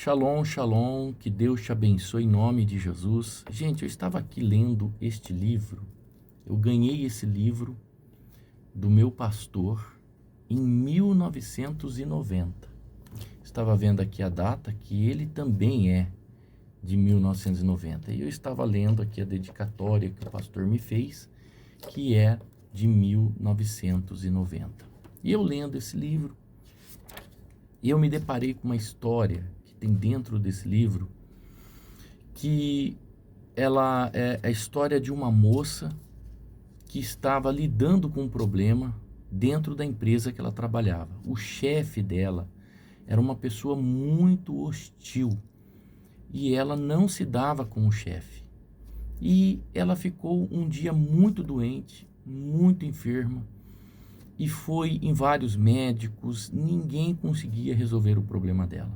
Shalom, shalom, que Deus te abençoe em nome de Jesus. Gente, eu estava aqui lendo este livro, eu ganhei esse livro do meu pastor em 1990. Estava vendo aqui a data que ele também é de 1990. E eu estava lendo aqui a dedicatória que o pastor me fez, que é de 1990. E eu lendo esse livro, eu me deparei com uma história tem dentro desse livro, que ela é a história de uma moça que estava lidando com um problema dentro da empresa que ela trabalhava. O chefe dela era uma pessoa muito hostil e ela não se dava com o chefe. E ela ficou um dia muito doente, muito enferma, e foi em vários médicos, ninguém conseguia resolver o problema dela.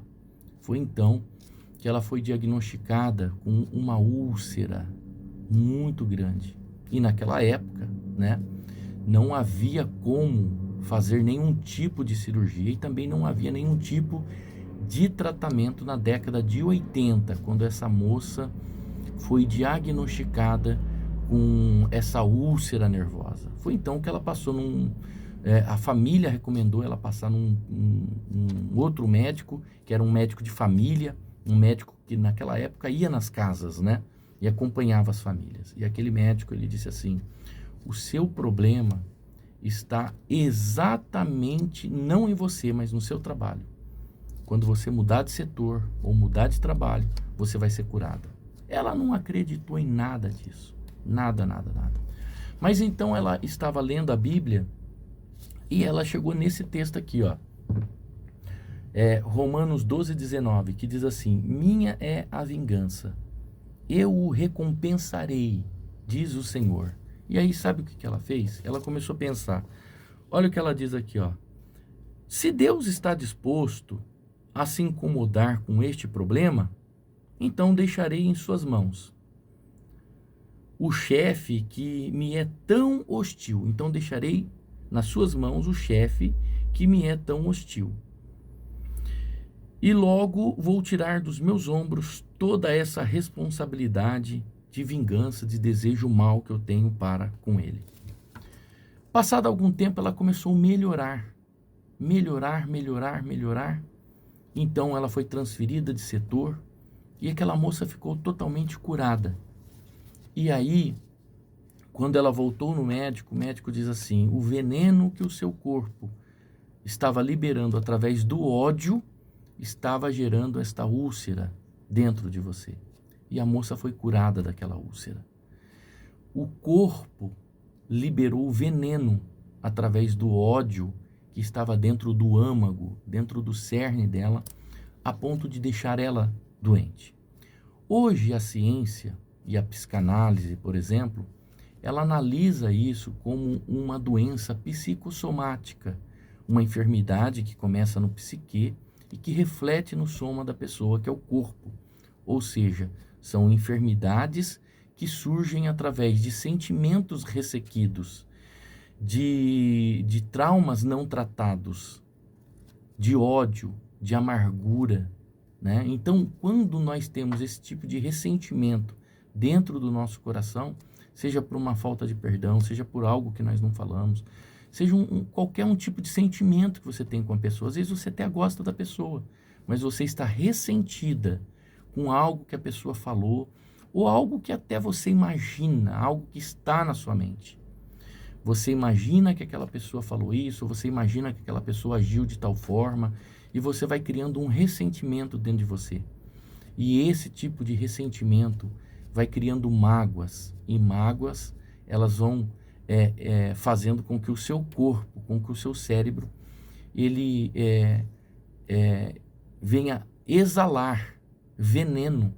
Foi então que ela foi diagnosticada com uma úlcera muito grande. E naquela época, né, não havia como fazer nenhum tipo de cirurgia e também não havia nenhum tipo de tratamento na década de 80, quando essa moça foi diagnosticada com essa úlcera nervosa. Foi então que ela passou a família recomendou ela passar num outro médico, que era um médico de família, um médico que naquela época ia nas casas, né? E acompanhava as famílias. E aquele médico, ele disse assim, o seu problema está exatamente, não em você, mas no seu trabalho. Quando você mudar de setor ou mudar de trabalho, você vai ser curada. Ela não acreditou em nada disso. Nada, nada, nada. Mas então ela estava lendo a Bíblia e ela chegou nesse texto aqui, ó. Romanos 12:19, que diz assim, minha é a vingança, eu o recompensarei, diz o Senhor. E aí sabe o que ela fez? Ela começou a pensar, olha o que ela diz aqui, ó. Se Deus está disposto a se incomodar com este problema, então deixarei em suas mãos o chefe que me é tão hostil. Então deixarei nas suas mãos o chefe que me é tão hostil. E logo vou tirar dos meus ombros toda essa responsabilidade de vingança, de desejo mal que eu tenho para com ele. Passado algum tempo, ela começou a melhorar. Então ela foi transferida de setor e aquela moça ficou totalmente curada. E aí, quando ela voltou no médico, o médico diz assim, o veneno que o seu corpo estava liberando através do ódio estava gerando esta úlcera dentro de você. E a moça foi curada daquela úlcera. O corpo liberou o veneno através do ódio que estava dentro do âmago, dentro do cerne dela, a ponto de deixar ela doente. Hoje a ciência e a psicanálise, por exemplo, ela analisa isso como uma doença psicossomática, uma enfermidade que começa no psique e que reflete no soma da pessoa, que é o corpo. Ou seja, são enfermidades que surgem através de sentimentos ressequidos, de traumas não tratados, de ódio, de amargura, né? Então, quando nós temos esse tipo de ressentimento dentro do nosso coração, seja por uma falta de perdão, seja por algo que nós não falamos, seja qualquer tipo de sentimento que você tem com a pessoa, às vezes você até gosta da pessoa, mas você está ressentida com algo que a pessoa falou, ou algo que até você imagina, algo que está na sua mente. Você imagina que aquela pessoa falou isso, ou você imagina que aquela pessoa agiu de tal forma, e você vai criando um ressentimento dentro de você. E esse tipo de ressentimento vai criando mágoas, e mágoas, elas vão fazendo com que o seu corpo, com que o seu cérebro, ele venha exalar veneno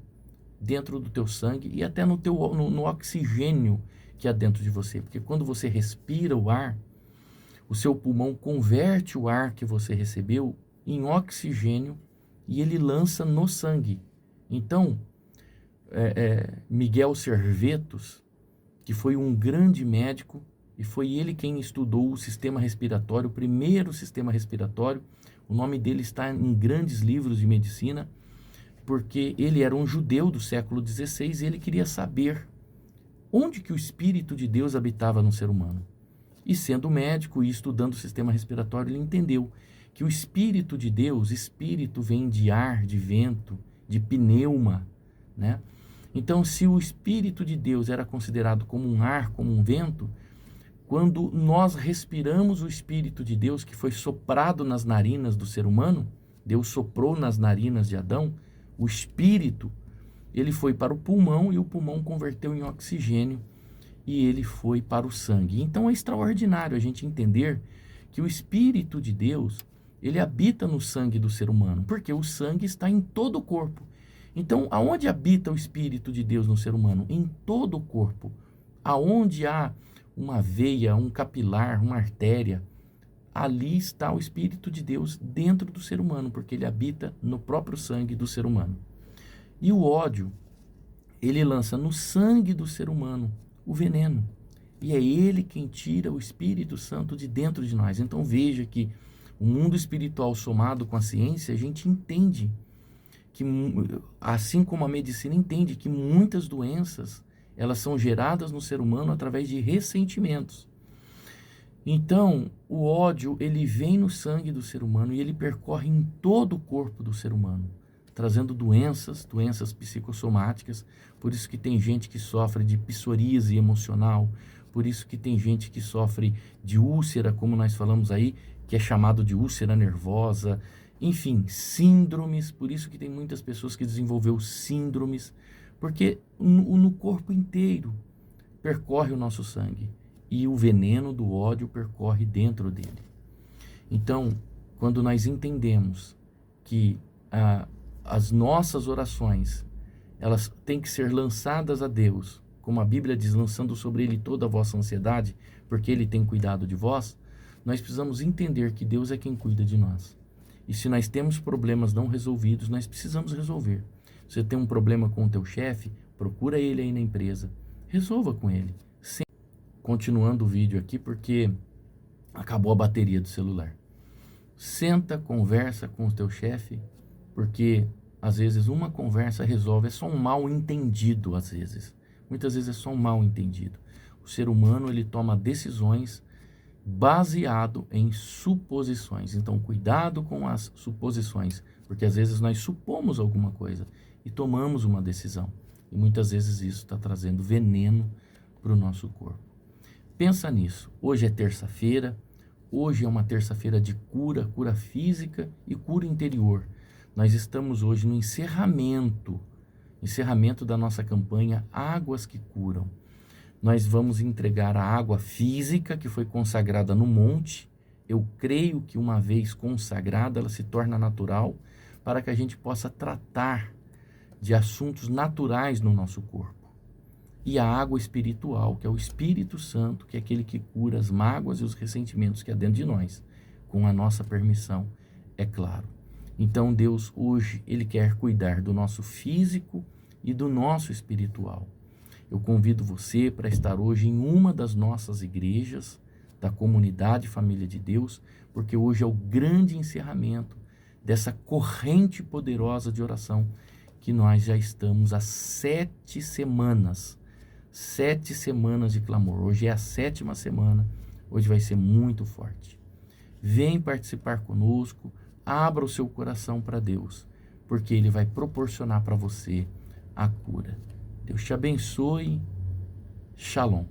dentro do teu sangue e até no oxigênio que há dentro de você. Porque quando você respira o ar, o seu pulmão converte o ar que você recebeu em oxigênio e ele lança no sangue. Então, Miguel Servetos, que foi um grande médico, e foi ele quem estudou o sistema respiratório, o primeiro sistema respiratório, o nome dele está em grandes livros de medicina, porque ele era um judeu do século XVI e ele queria saber onde que o Espírito de Deus habitava no ser humano. E sendo médico e estudando o sistema respiratório, ele entendeu que o Espírito de Deus, espírito vem de ar, de vento, de pneuma, né? Então, se o Espírito de Deus era considerado como um ar, como um vento, quando nós respiramos o Espírito de Deus, que foi soprado nas narinas do ser humano, Deus soprou nas narinas de Adão, o Espírito, ele foi para o pulmão e o pulmão converteu em oxigênio e ele foi para o sangue. Então é extraordinário a gente entender que o Espírito de Deus, ele habita no sangue do ser humano, porque o sangue está em todo o corpo. Então, aonde habita o Espírito de Deus no ser humano? Em todo o corpo. Aonde há uma veia, um capilar, uma artéria, ali está o Espírito de Deus dentro do ser humano, porque ele habita no próprio sangue do ser humano. E o ódio, ele lança no sangue do ser humano o veneno. E é ele quem tira o Espírito Santo de dentro de nós. Então veja que o mundo espiritual somado com a ciência, a gente entende que, assim como a medicina entende que muitas doenças, elas são geradas no ser humano através de ressentimentos. Então, o ódio, ele vem no sangue do ser humano e ele percorre em todo o corpo do ser humano, trazendo doenças psicossomáticas. Por isso que tem gente que sofre de psoríase emocional, por isso que tem gente que sofre de úlcera, como nós falamos aí, que é chamado de úlcera nervosa, enfim, síndromes. Por isso que tem muitas pessoas que desenvolveu síndromes, porque no corpo inteiro percorre o nosso sangue e o veneno do ódio percorre dentro dele. Então, quando nós entendemos que as nossas orações, elas têm que ser lançadas a Deus, como a Bíblia diz, lançando sobre ele toda a vossa ansiedade, porque ele tem cuidado de vós, nós precisamos entender que Deus é quem cuida de nós. E se nós temos problemas não resolvidos, nós precisamos resolver. Se você tem um problema com o teu chefe, procura ele aí na empresa, resolva com ele. Continuando o vídeo aqui, porque acabou a bateria do celular. Senta, conversa com o teu chefe, porque às vezes uma conversa resolve, é só um mal entendido às vezes. Muitas vezes é só um mal entendido. O ser humano, ele toma decisões baseado em suposições. Então, cuidado com as suposições, porque às vezes nós supomos alguma coisa e tomamos uma decisão. E muitas vezes isso está trazendo veneno para o nosso corpo. Pensa nisso. Hoje é terça-feira, hoje é uma terça-feira de cura física e cura interior. Nós estamos hoje no encerramento da nossa campanha Águas que Curam. Nós vamos entregar a água física que foi consagrada no monte. Eu creio que uma vez consagrada, ela se torna natural para que a gente possa tratar de assuntos naturais no nosso corpo. E a água espiritual, que é o Espírito Santo, que é aquele que cura as mágoas e os ressentimentos que há dentro de nós, com a nossa permissão, é claro. Então Deus hoje, Ele quer cuidar do nosso físico e do nosso espiritual. Eu convido você para estar hoje em uma das nossas igrejas, da comunidade Família de Deus, porque hoje é o grande encerramento dessa corrente poderosa de oração que nós já estamos há 7 semanas. 7 semanas de clamor. Hoje é a 7ª semana. Hoje vai ser muito forte. Vem participar conosco. Abra o seu coração para Deus, porque Ele vai proporcionar para você a cura. Deus te abençoe. Shalom.